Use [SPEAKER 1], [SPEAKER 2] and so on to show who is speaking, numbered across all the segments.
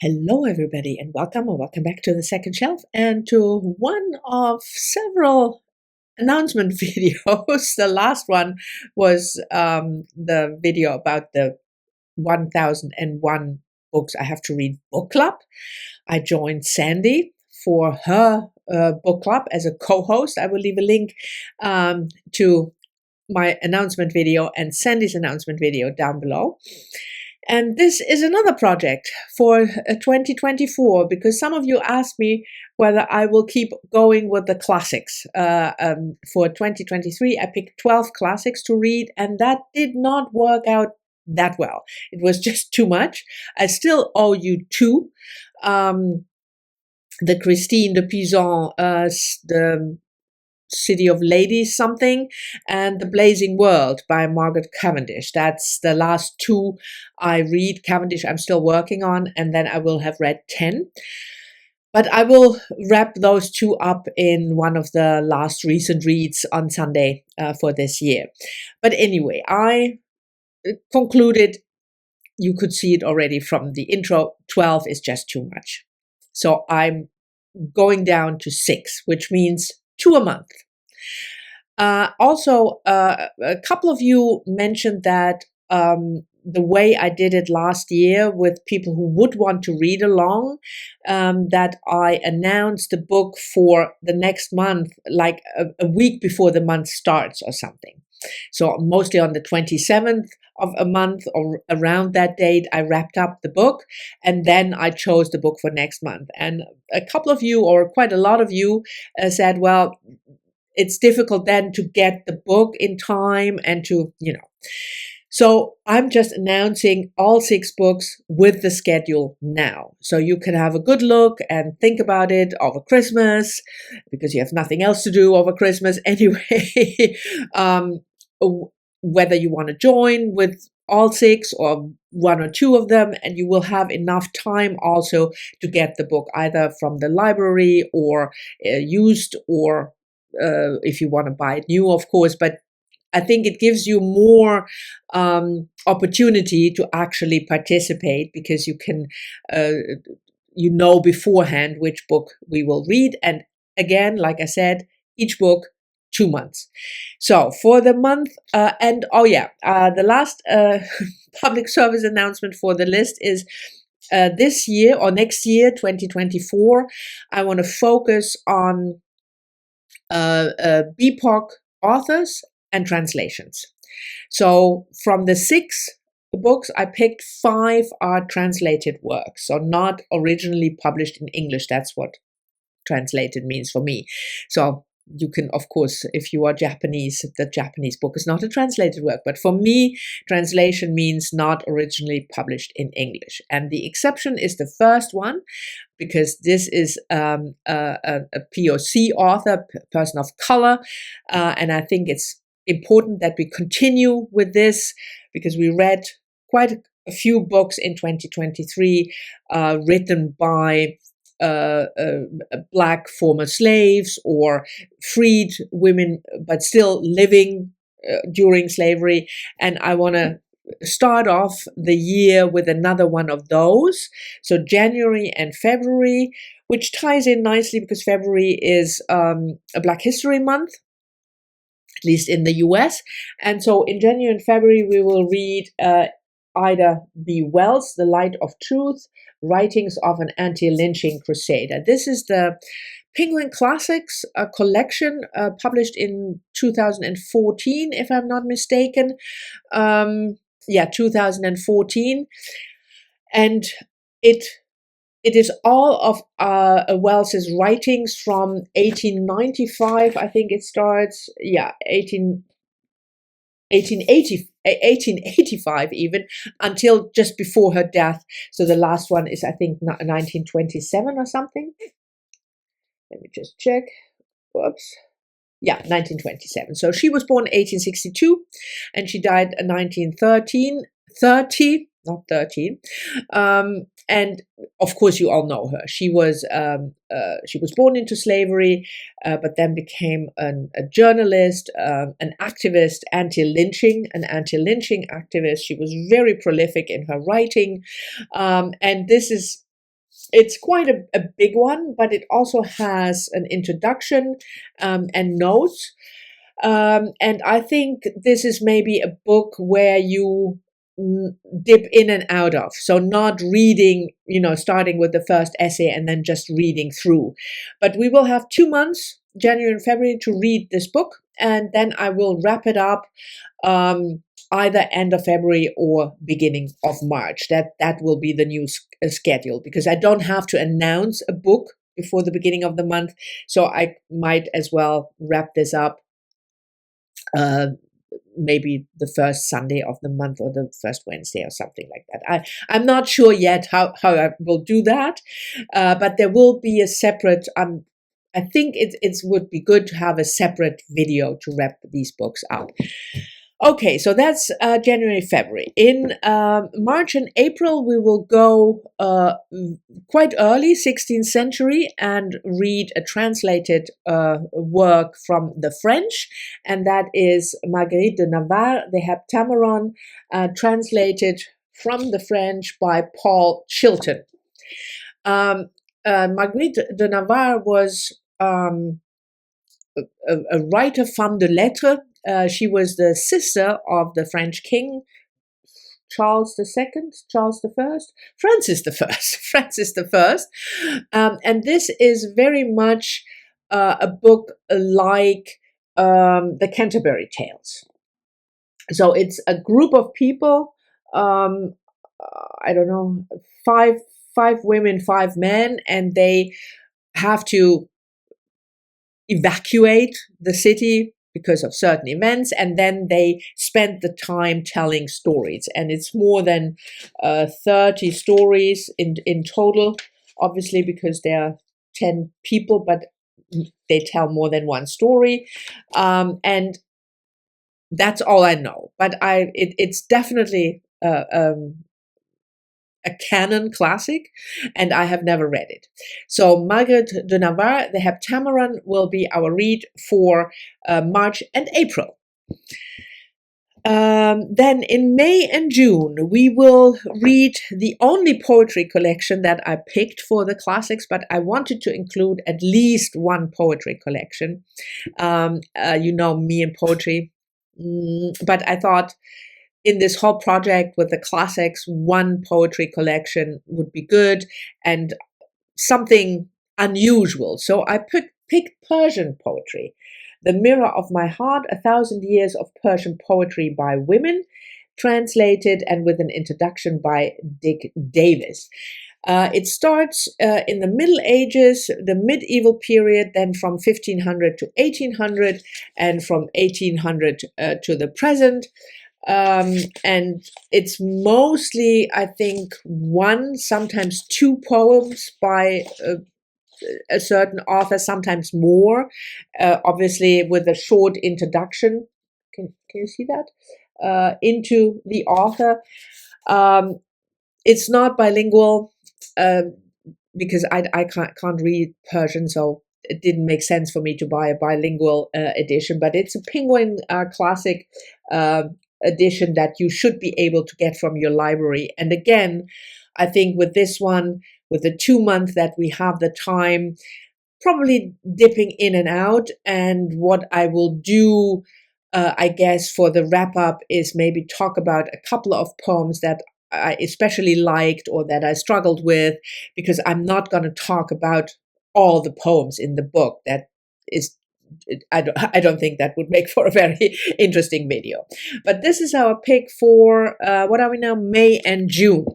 [SPEAKER 1] Hello, everybody, and welcome or welcome back to the second shelf and to one of several announcement videos. The last one was the video about the 1001 books I have to read book club. I joined Sandy for her book club as a co-host. I will leave a link to my announcement video and Sandy's announcement video down below. And this is another project for 2024 because some of you asked me whether I will keep going with the classics. For 2023, I picked 12 classics to read, and that did not work out that well. It was just too much. I still owe you two. The Christine de Pizan, the City of Ladies something, and The Blazing World by Margaret Cavendish. That's the last two I read. Cavendish I'm still working on, and then I will have read 10. But I will wrap those two up in one of the last recent reads on Sunday for this year. But anyway, I concluded, you could see it already from the intro, 12 is just too much. So I'm going down to 6, which means 2 a month. Also, a couple of you mentioned that the way I did it last year with people who would want to read along, that I announced the book for the next month, like a week before the month starts or something. So mostly on the 27th of a month or around that date, I wrapped up the book, and then I chose the book for next month. And a couple of you, or quite a lot of you, said, well, it's difficult then to get the book in time and to, So I'm just announcing all 6 books with the schedule now. So you can have a good look and think about it over Christmas, because you have nothing else to do over Christmas anyway. Whether you want to join with all 6 or 1 or 2 of them, and you will have enough time also to get the book either from the library or used, or if you want to buy it new, of course. But I think it gives you more opportunity to actually participate, because you can, beforehand which book we will read. And again, like I said, each book 2 months. So for the month, the last public service announcement for the list is this year or next year, 2024, I want to focus on BIPOC authors and translations. So from the 6 books I picked, 5 are translated works, so not originally published in English. That's what translated means for me. So you can, of course, if you are Japanese, the Japanese book is not a translated work. But for me, translation means not originally published in English. And the exception is the first one, because this is a POC author, person of color. And I think it's important that we continue with this, because we read quite a few books in 2023 written by Black former slaves or freed women, but still living during slavery. And I want to start off the year with another one of those. So January and February, which ties in nicely because February is a Black History Month, at least in the US. And so in January and February, we will read Ida B. Wells' The Light of Truth, Writings of an Anti-Lynching Crusader. This is the Penguin Classics collection published in 2014, if I'm not mistaken. 2014. And it is all of Wells's writings from 1895, I think it starts, 1885 even, until just before her death. So the last one is, I think, 1927 or something. Let me just check. Whoops. 1927. So she was born 1862 and she died in 1913. Not 13. And of course, you all know her. She was born into slavery, but then became a journalist, an activist, an anti-lynching activist. She was very prolific in her writing, and this is it's quite a big one, but it also has an introduction and notes. And I think this is maybe a book where you dip in and out of. So not reading, starting with the first essay and then just reading through. But we will have 2 months, January and February, to read this book. And then I will wrap it up either end of February or beginning of March. That will be the new schedule, because I don't have to announce a book before the beginning of the month. So I might as well wrap this up maybe the first Sunday of the month or the first Wednesday or something like that. I'm not sure yet how I will do that, but there will be a separate, I think it would be good to have a separate video to wrap these books up. Okay, so that's January, February. In March and April, we will go quite early, 16th century, and read a translated work from the French, and that is Marguerite de Navarre, the Heptameron, translated from the French by Paul Chilton. Marguerite de Navarre was a writer, femme de lettres. She was the sister of the French king, Charles II, Charles I, Francis I, Francis I. And this is very much a book like the Canterbury Tales. So it's a group of people, I don't know, five women, 5 men, and they have to evacuate the city because of certain events, and then they spend the time telling stories. And it's more than 30 stories in total, obviously, because there are 10 people, but they tell more than one story. And that's all I know. But it's definitely a canon classic, and I have never read it. So Margaret de Navarre, the Heptameron, will be our read for March and April. Then in May and June, we will read the only poetry collection that I picked for the classics, but I wanted to include at least one poetry collection. You know me and poetry, but I thought in this whole project with the classics, one poetry collection would be good and something unusual. So I picked Persian poetry. The Mirror of My Heart, 1,000 Years of Persian Poetry by Women, translated and with an introduction by Dick Davis. It starts in the Middle Ages, the medieval period, then from 1500 to 1800, and from 1800 to the present. And it's mostly, I think, 1, sometimes 2 poems by a certain author, sometimes more, obviously with a short introduction. Can you see that? Into the author. It's not bilingual because I can't read Persian, so it didn't make sense for me to buy a bilingual edition, but it's a Penguin classic edition that you should be able to get from your library. And again, I think with this one, with the 2 months that we have the time, probably dipping in and out. And what I will do, I guess, for the wrap up is maybe talk about a couple of poems that I especially liked or that I struggled with, because I'm not going to talk about all the poems in the book. That is, I don't think that would make for a very interesting video. But this is our pick for, what are we now, May and June.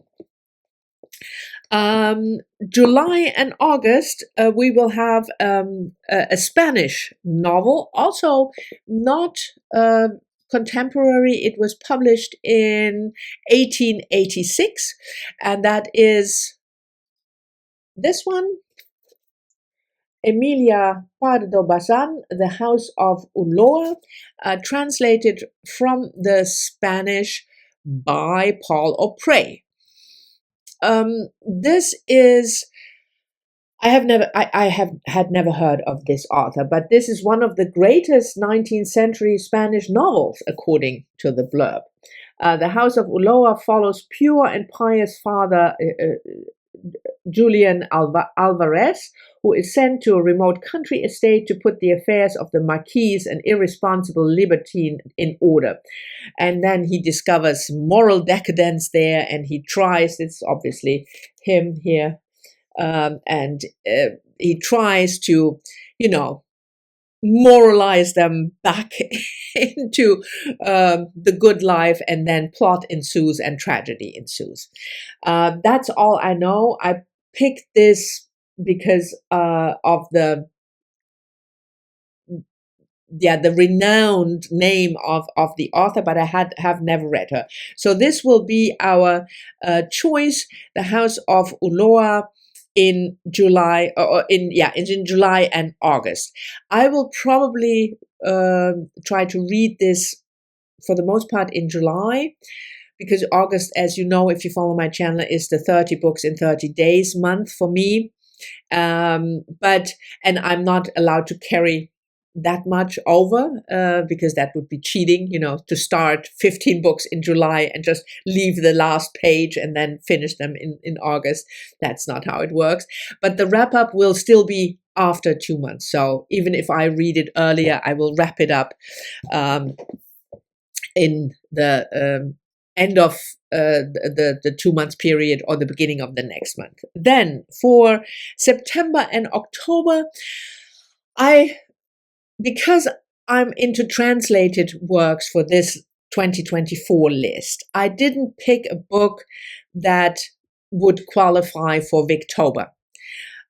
[SPEAKER 1] July and August, we will have a Spanish novel, also not contemporary. It was published in 1886, and that is this one, Emilia Pardo Bazan, The House of Ulloa, translated from the Spanish by Paul O'Prey. This is, I have never heard of this author, but this is one of the greatest 19th century Spanish novels, according to the blurb. The House of Ulloa follows pure and pious Father Julian Alvarez, who is sent to a remote country estate to put the affairs of the Marquis, an irresponsible libertine, in order. And then he discovers moral decadence there, and he tries, it's obviously him here, and he tries to, moralize them back into the good life, and then plot ensues and tragedy ensues. That's all I know. I picked this because of the renowned name of the author, but I have never read her. So this will be our choice, The House of Ulloa, in July, in July and August. I will probably try to read this for the most part in July, because August, as you know, if you follow my channel, is the 30 books in 30 days month for me. And I'm not allowed to carry that much over, because that would be cheating, to start 15 books in July and just leave the last page and then finish them in August. That's not how it works. But the wrap up will still be after 2 months. So even if I read it earlier, I will wrap it up in the end of the 2 months period, or the beginning of the next month. Then for September and October, because I'm into translated works for this 2024 list, I didn't pick a book that would qualify for Victober.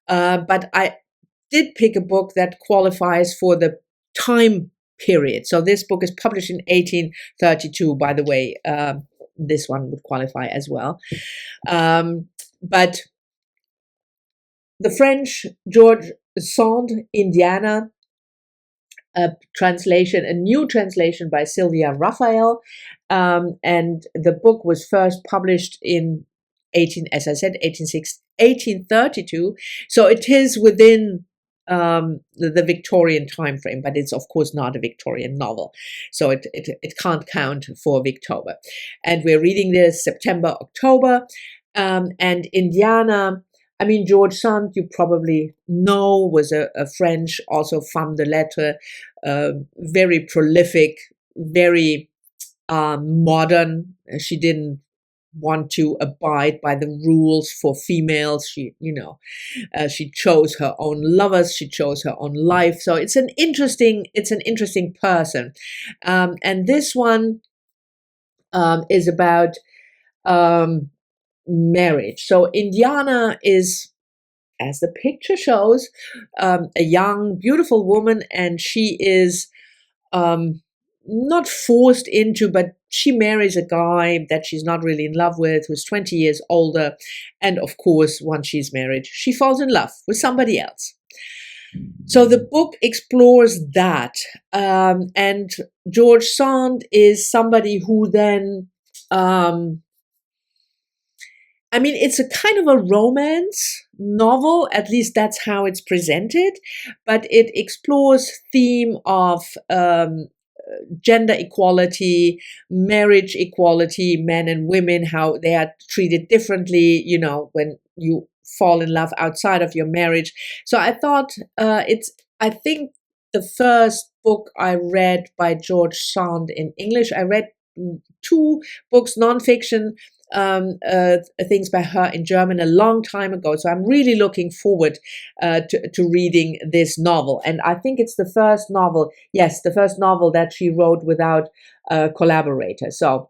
[SPEAKER 1] But I did pick a book that qualifies for the time period. So this book is published in 1832, by the way. This one would qualify as well. But the French George Sand, Indiana, a new translation by Sylvia Raphael, and the book was first published in 1832. So it is within the Victorian time frame, but it's of course not a Victorian novel, so it can't count for Victober. And we're reading this September, October, and Indiana. I mean, George Sand, you probably know, was a French, also femme de lettres, very prolific, very modern. She didn't want to abide by the rules for females. She chose her own lovers. She chose her own life. So it's an interesting person. And this one is about marriage. So Indiana is, as the picture shows, a young, beautiful woman, and she is not forced into, but she marries a guy that she's not really in love with, who's 20 years older. And of course, once she's married, she falls in love with somebody else. So the book explores that. And George Sand is somebody who then, it's a kind of a romance novel, at least that's how it's presented, but it explores theme of gender equality, marriage equality, men and women, how they are treated differently, when you fall in love outside of your marriage. So I thought I think the first book I read by George Sand in English, I read 2 books, nonfiction things by her in German a long time ago. So I'm really looking forward to reading this novel. And I think it's the first novel that she wrote without a collaborator. So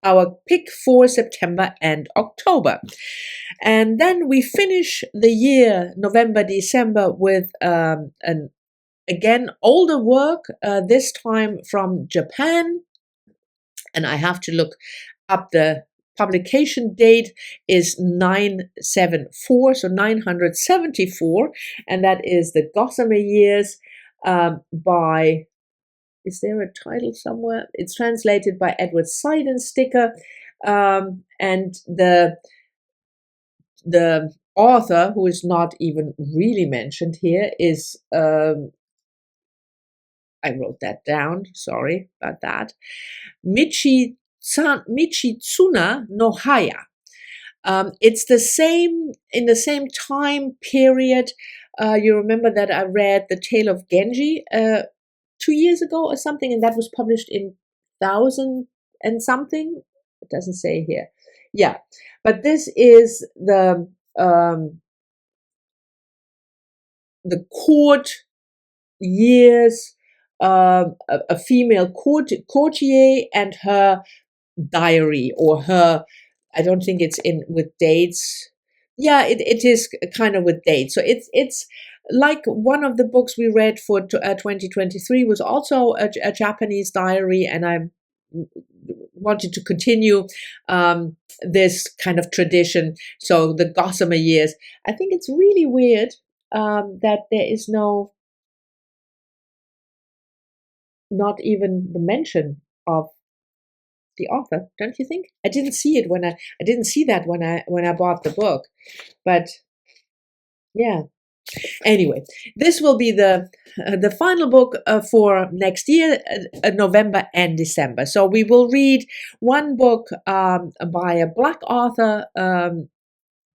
[SPEAKER 1] our pick for September and October. And then we finish the year, November, December, with an again older work, this time from Japan. And I have to look up the publication date is 974, so 974, and that is the Gossamer Years by, is there a title somewhere? It's translated by Edward Seidensticker, and the author, who is not even really mentioned here, is I wrote that down, sorry about that, Michitsuna no Haya. It's the same in the same time period. You remember that I read The Tale of Genji 2 years ago or something, and that was published in 1000 and something. It doesn't say here. Yeah, but this is the court years, a female courtier and her diary, or her, I don't think it's in with dates. Yeah, it is kind of with dates. So it's like one of the books we read for 2023 was also a Japanese diary, and I wanted to continue this kind of tradition. So the Gossamer years. I think it's really weird that there is not even the mention of the author, don't you think? I didn't see it I didn't see that when I bought the book, but yeah. Anyway, this will be the final book for next year, November and December. So we will read one book by a Black author,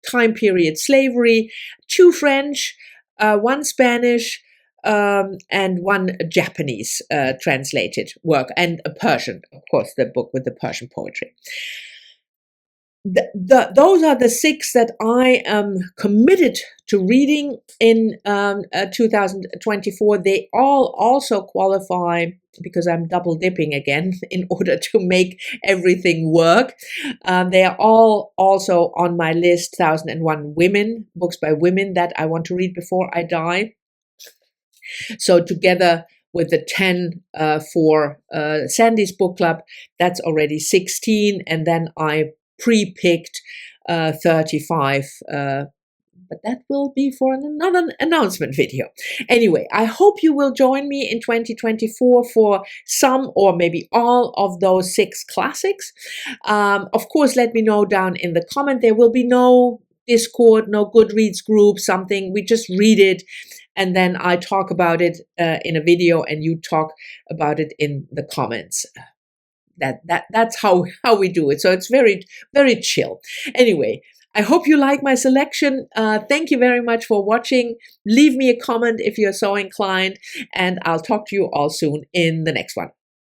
[SPEAKER 1] time period slavery, two French, one Spanish, and one Japanese translated work, and a Persian, of course, the book with the Persian poetry. Those are the 6 that I am committed to reading in 2024. They all also qualify, because I'm double dipping again in order to make everything work. They are all also on my list, 1001 Women, books by women that I want to read before I die. So together with the 10 for Sandy's book club, that's already 16. And then I pre-picked 35, but that will be for another announcement video. Anyway, I hope you will join me in 2024 for some or maybe all of those 6 classics. Of course, let me know down in the comment. There will be no Discord, no Goodreads group, something. We just read it, and then I talk about it in a video, and you talk about it in the comments. That's how we do it. So it's very, very chill. Anyway, I hope you like my selection. Thank you very much for watching. Leave me a comment if you're so inclined, and I'll talk to you all soon in the next one.